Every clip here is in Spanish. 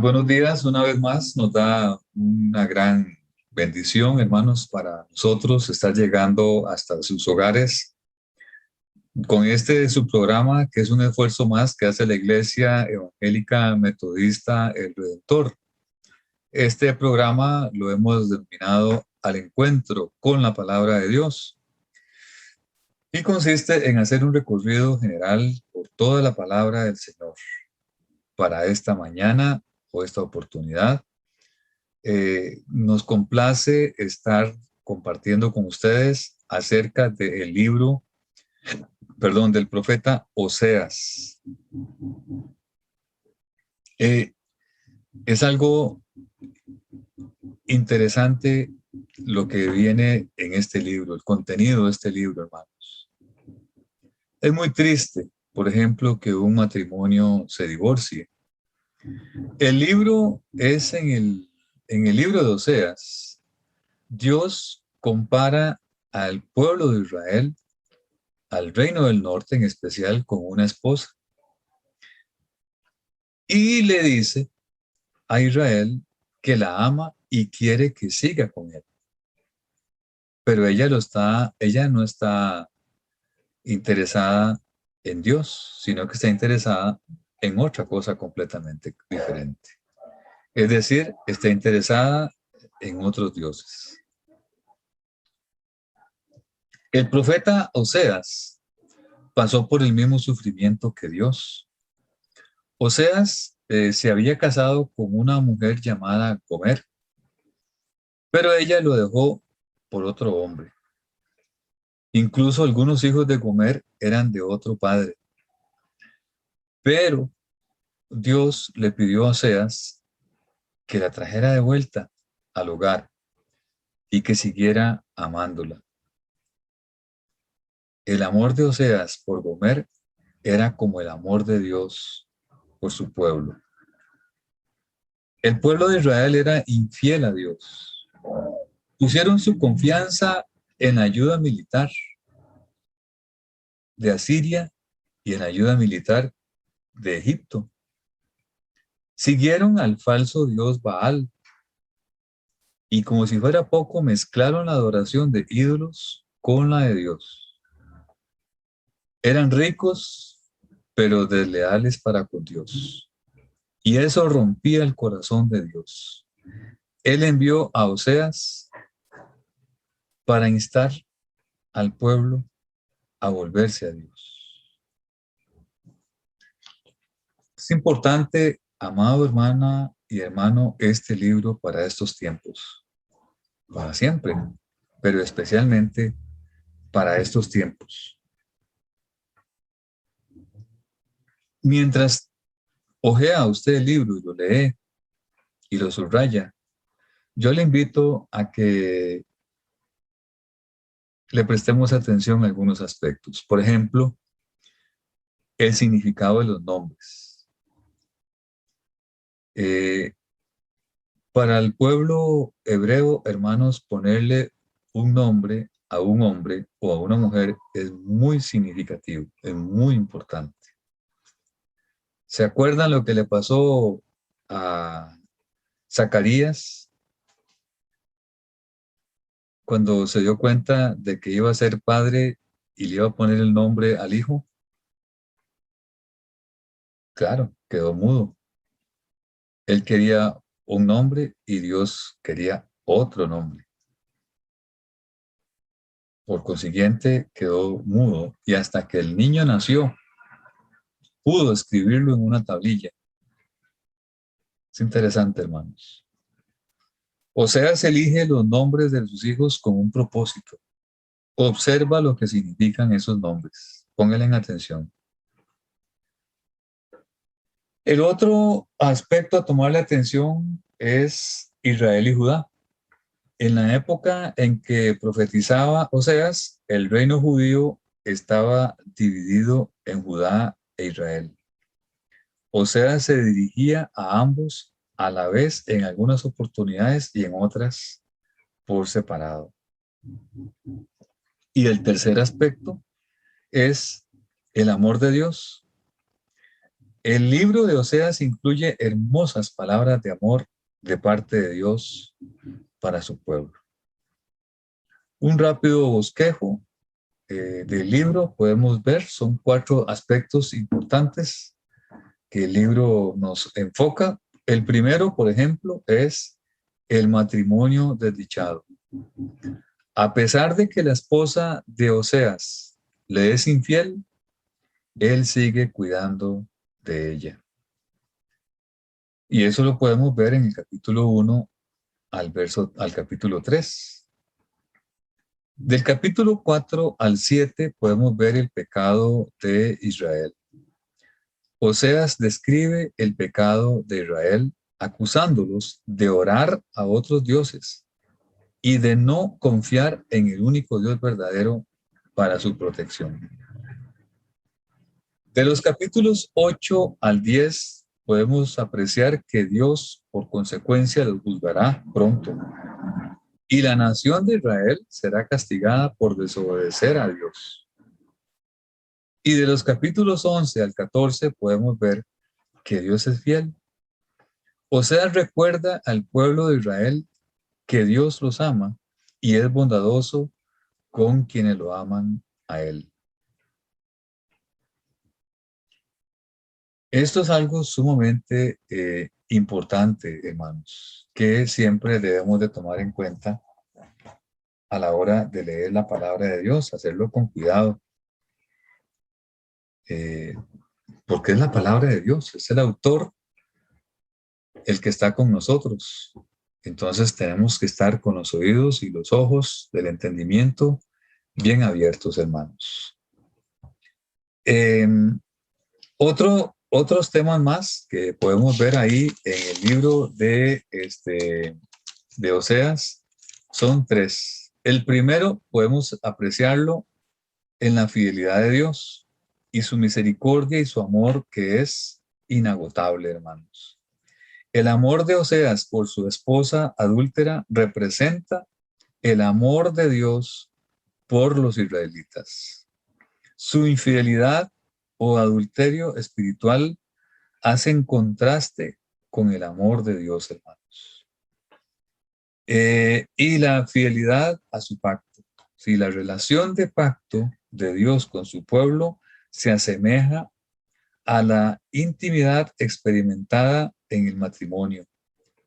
buenos días, una vez más nos da una gran bendición, hermanos, para nosotros estar llegando hasta sus hogares con este su programa, que es un esfuerzo más que hace la Iglesia Evangélica Metodista El Redentor. Este programa lo hemos denominado Al Encuentro con la Palabra de Dios y consiste en hacer un recorrido general por toda la palabra del Señor. Para esta mañana o esta oportunidad, nos complace estar compartiendo con ustedes acerca del libro, del profeta Oseas. Es algo interesante lo que viene en este libro, el contenido de este libro, hermanos. Es muy triste, por ejemplo, que un matrimonio se divorcie. El libro es en el libro de Oseas. Dios compara al pueblo de Israel, al reino del norte en especial, con una esposa. Y le dice a Israel que la ama y quiere que siga con él. Pero ella no está interesada en Dios, sino que está interesada en otra cosa completamente diferente. Es decir, está interesada en otros dioses. El profeta Oseas pasó por el mismo sufrimiento que Dios. Oseas se había casado con una mujer llamada Gomer, pero ella lo dejó por otro hombre. Incluso algunos hijos de Gomer eran de otro padre. Pero Dios le pidió a Oseas que la trajera de vuelta al hogar y que siguiera amándola. El amor de Oseas por Gomer era como el amor de Dios por su pueblo. El pueblo de Israel era infiel a Dios. Pusieron su confianza en la ayuda militar de Asiria y en la ayuda militar de Egipto. Siguieron al falso dios Baal y, como si fuera poco, mezclaron la adoración de ídolos con la de Dios. Eran ricos, pero desleales para con Dios. Y eso rompía el corazón de Dios. Él envió a Oseas para instar al pueblo a volverse a Dios. Es importante, amado hermana y hermano, este libro para estos tiempos, para siempre, pero especialmente para estos tiempos. Mientras ojea usted el libro y lo lee y lo subraya, yo le invito a que le prestemos atención a algunos aspectos. Por ejemplo, el significado de los nombres. Para el pueblo hebreo, hermanos, ponerle un nombre a un hombre o a una mujer es muy significativo, es muy importante. ¿Se acuerdan lo que le pasó a Zacarías cuando se dio cuenta de que iba a ser padre y le iba a poner el nombre al hijo? Claro, quedó mudo. Él quería un nombre y Dios quería otro nombre. Por consiguiente, quedó mudo y hasta que el niño nació, pudo escribirlo en una tablilla. Es interesante, hermanos. Oseas elige los nombres de sus hijos con un propósito. Observa lo que significan esos nombres. Pónganle en atención. El otro aspecto a tomarle atención es Israel y Judá. En la época en que profetizaba Oseas, el reino judío estaba dividido en Judá e Israel. Oseas se dirigía a ambos a la vez en algunas oportunidades y en otras por separado. Y el tercer aspecto es el amor de Dios. El libro de Oseas incluye hermosas palabras de amor de parte de Dios para su pueblo. Un rápido bosquejo del libro podemos ver, son 4 aspectos importantes que el libro nos enfoca. El primero, por ejemplo, es el matrimonio desdichado. A pesar de que la esposa de Oseas le es infiel, él sigue cuidando de ella. Y eso lo podemos ver en el capítulo 1 al capítulo 3. Del capítulo 4 al 7 podemos ver el pecado de Israel. Oseas describe el pecado de Israel acusándolos de orar a otros dioses y de no confiar en el único Dios verdadero para su protección. De los capítulos 8 al 10 podemos apreciar que Dios por consecuencia los juzgará pronto y la nación de Israel será castigada por desobedecer a Dios. Y de los capítulos 11 al 14 podemos ver que Dios es fiel. Oseas recuerda al pueblo de Israel que Dios los ama y es bondadoso con quienes lo aman a Él. Esto es algo sumamente importante, hermanos, que siempre debemos de tomar en cuenta a la hora de leer la palabra de Dios, hacerlo con cuidado, porque es la palabra de Dios, es el autor el que está con nosotros. Entonces tenemos que estar con los oídos y los ojos del entendimiento bien abiertos, hermanos. Eh, otros temas más que podemos ver ahí en el libro de Oseas son 3. El primero podemos apreciarlo en la fidelidad de Dios y su misericordia y su amor que es inagotable, hermanos. El amor de Oseas por su esposa adúltera representa el amor de Dios por los israelitas. Su infidelidad o adulterio espiritual hacen contraste con el amor de Dios, hermanos. Y la fidelidad a su pacto. Si la relación de pacto de Dios con su pueblo se asemeja a la intimidad experimentada en el matrimonio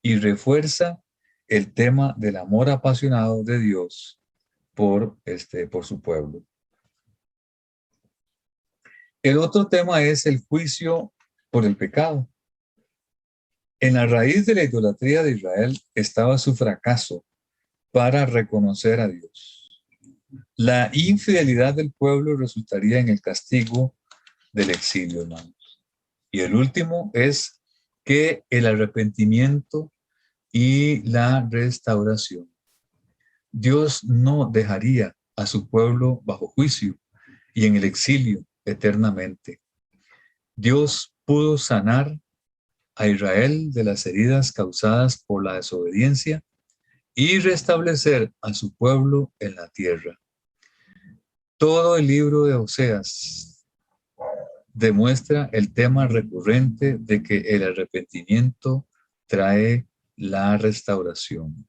y refuerza el tema del amor apasionado de Dios por su pueblo. El otro tema es el juicio por el pecado. En la raíz de la idolatría de Israel estaba su fracaso para reconocer a Dios. La infidelidad del pueblo resultaría en el castigo del exilio, hermanos. Y el último es que el arrepentimiento y la restauración. Dios no dejaría a su pueblo bajo juicio y en el exilio eternamente. Dios pudo sanar a Israel de las heridas causadas por la desobediencia y restablecer a su pueblo en la tierra. Todo el libro de Oseas demuestra el tema recurrente de que el arrepentimiento trae la restauración.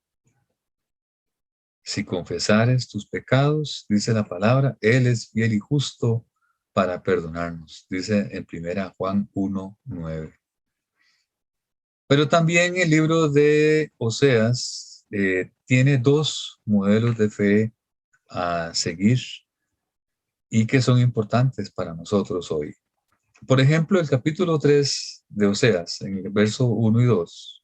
Si confesares tus pecados, dice la palabra, Él es fiel y justo para perdonarnos, dice en 1 Juan 1:9. Pero también el libro de Oseas tiene 2 modelos de fe a seguir y que son importantes para nosotros hoy. Por ejemplo, el capítulo 3 de Oseas, en el verso 1 y 2.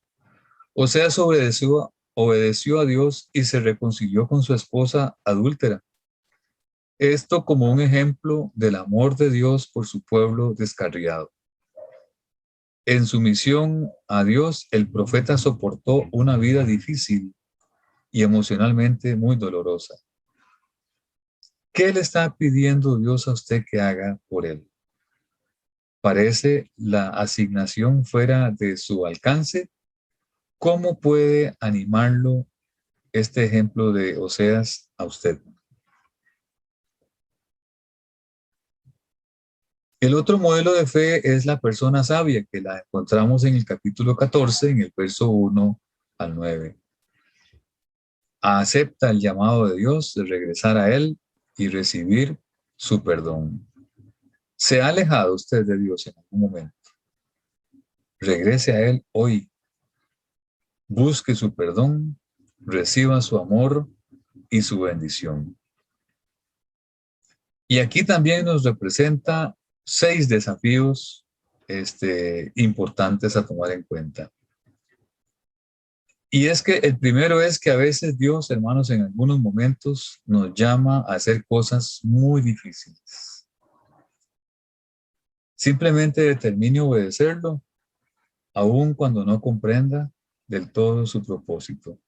Oseas obedeció a Dios y se reconcilió con su esposa adúltera. Esto como un ejemplo del amor de Dios por su pueblo descarriado. En su misión a Dios, el profeta soportó una vida difícil y emocionalmente muy dolorosa. ¿Qué le está pidiendo Dios a usted que haga por él? ¿Parece la asignación fuera de su alcance? ¿Cómo puede animarlo este ejemplo de Oseas a usted? El otro modelo de fe es la persona sabia, que la encontramos en el capítulo 14, en el verso 1 al 9. Acepta el llamado de Dios de regresar a Él y recibir su perdón. ¿Se ha alejado usted de Dios en algún momento? Regrese a Él hoy. Busque su perdón, reciba su amor y su bendición. Y aquí también nos representa 6 desafíos importantes a tomar en cuenta. Y es que el primero es que a veces Dios, hermanos, en algunos momentos nos llama a hacer cosas muy difíciles. Simplemente determine obedecerlo, aun cuando no comprenda del todo su propósito.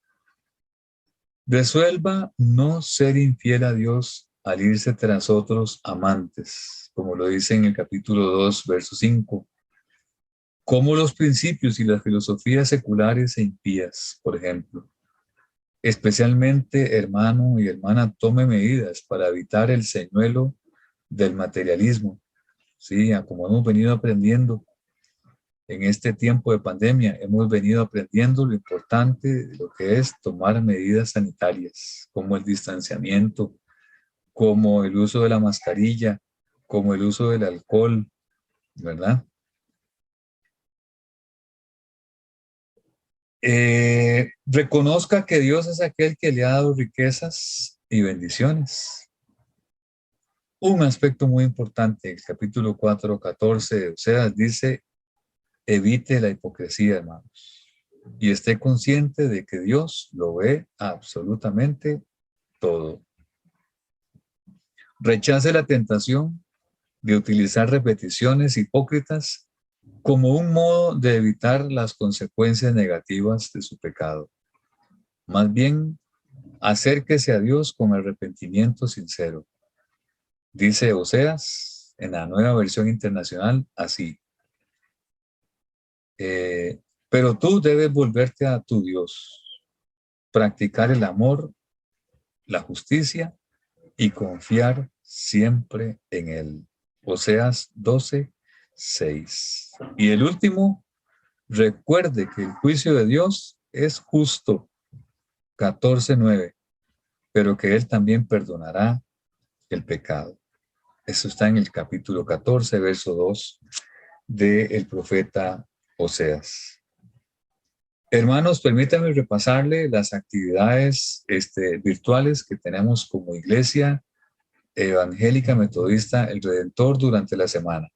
Resuelva no ser infiel a Dios al irse tras otros amantes, como lo dice en el capítulo 2, verso 5. Como los principios y las filosofías seculares e impías, por ejemplo. Especialmente, hermano y hermana, tome medidas para evitar el señuelo del materialismo. Sí, como hemos venido aprendiendo en este tiempo de pandemia, hemos venido aprendiendo lo importante de lo que es tomar medidas sanitarias, como el distanciamiento, como el uso de la mascarilla, como el uso del alcohol, ¿verdad? Reconozca que Dios es aquel que le ha dado riquezas y bendiciones. Un aspecto muy importante, el capítulo 4, 14 de Oseas dice, evite la hipocresía, hermanos, y esté consciente de que Dios lo ve absolutamente todo. Rechace la tentación de utilizar repeticiones hipócritas como un modo de evitar las consecuencias negativas de su pecado. Más bien, acérquese a Dios con arrepentimiento sincero. Dice Oseas en la Nueva Versión Internacional así. Pero tú debes volverte a tu Dios, practicar el amor, la justicia y confiar siempre en Él. Oseas 12, 6. Y el último, recuerde que el juicio de Dios es justo, 14, 9, pero que Él también perdonará el pecado. Eso está en el capítulo 14, verso 2 del profeta Oseas. Hermanos, permítanme repasarle las actividades virtuales que tenemos como Iglesia Evangélica Metodista El Redentor durante la semana.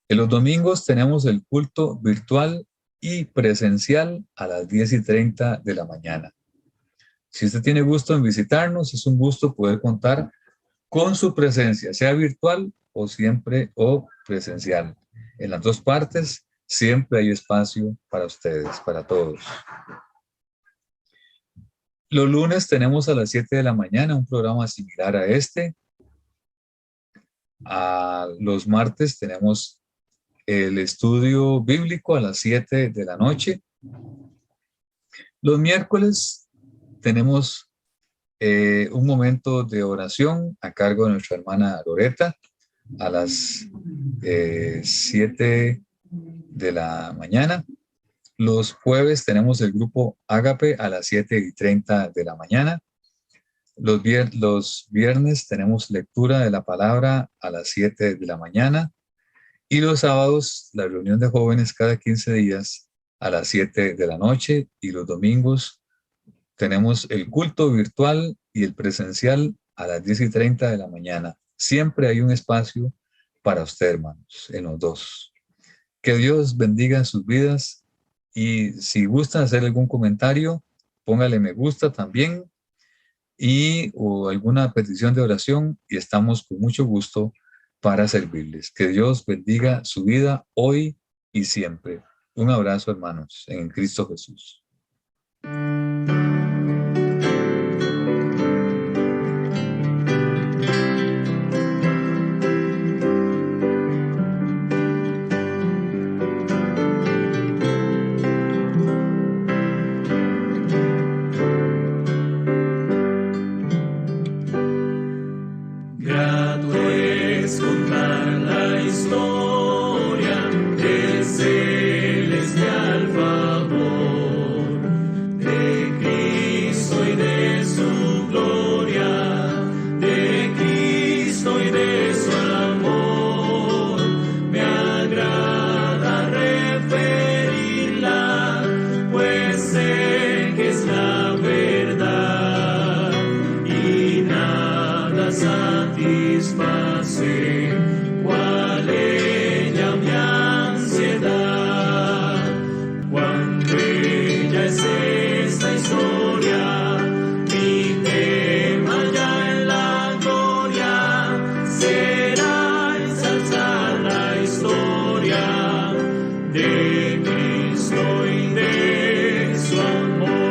En los domingos tenemos el culto virtual y presencial a las 10:30 de la mañana. Si usted tiene gusto en visitarnos, es un gusto poder contar con su presencia, sea virtual o presencial. En las dos partes siempre hay espacio para ustedes, para todos. Los lunes tenemos a las 7 de la mañana un programa similar a este. A los martes tenemos el estudio bíblico a las 7 de la noche. Los miércoles tenemos un momento de oración a cargo de nuestra hermana Loreta a las 7 de la mañana. Los jueves tenemos el grupo Ágape a las 7:30 de la mañana. Los viernes tenemos lectura de la palabra a las 7 de la mañana. Y los sábados, la reunión de jóvenes cada 15 días a las 7 de la noche. Y los domingos tenemos el culto virtual y el presencial a las 10:30 de la mañana. Siempre hay un espacio para usted, hermanos, en los dos. Que Dios bendiga sus vidas. Y si gusta hacer algún comentario, póngale me gusta también o alguna petición de oración y estamos con mucho gusto para servirles. Que Dios bendiga su vida hoy y siempre. Un abrazo, hermanos, en Cristo Jesús. Grato es contar la satisface, cual ella mi ansiedad. Cuán bella es esta historia, mi tema ya en la gloria será ensalzar la historia de Cristo y de su amor.